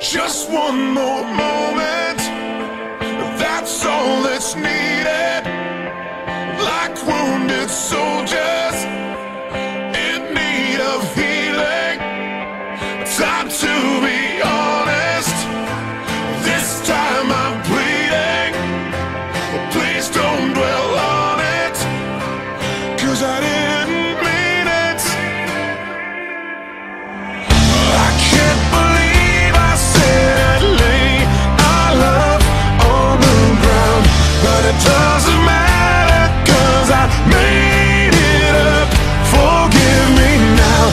Just one more moment, that's all that's needed. Like wounded soldiers in need of healing. Time to be honest, this time I'm bleeding. Please don't dwell on it, 'cause I didn't mean it. I can't believe I said I'd lay our love on the ground, but it doesn't matter, 'cause I made it up. Forgive me now.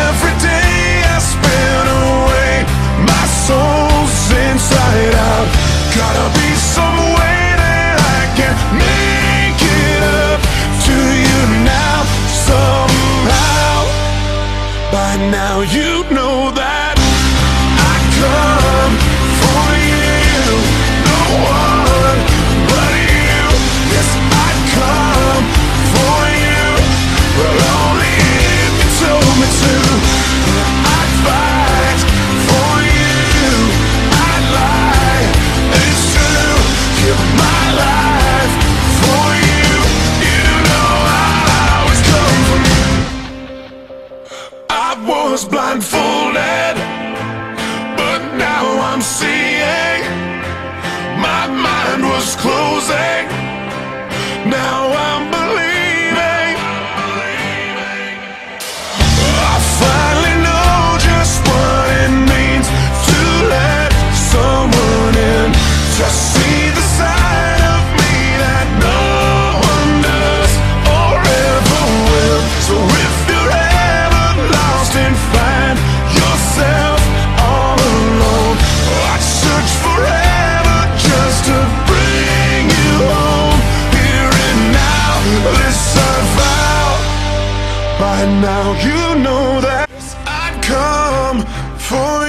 Every day I spent away, my soul's inside out. Gotta be some way that I can make it up to you now. Somehow, by now you know that I come for you. No one but you. Yes, I come for you, but only if you told me to. I'd fight for you, I'd lie, it's true. Give my life for you. You know I'll always come for you. I was blindfolded, but now I'm seeing. My mind was closing, now I'm believing. I finally know just what it means to let someone in, to see the side of me that no one does or ever will. So if you're ever lost and find yourself all alone, I'd search forever just to bring you home. Here and now, this I vow. By now you know that I'd come for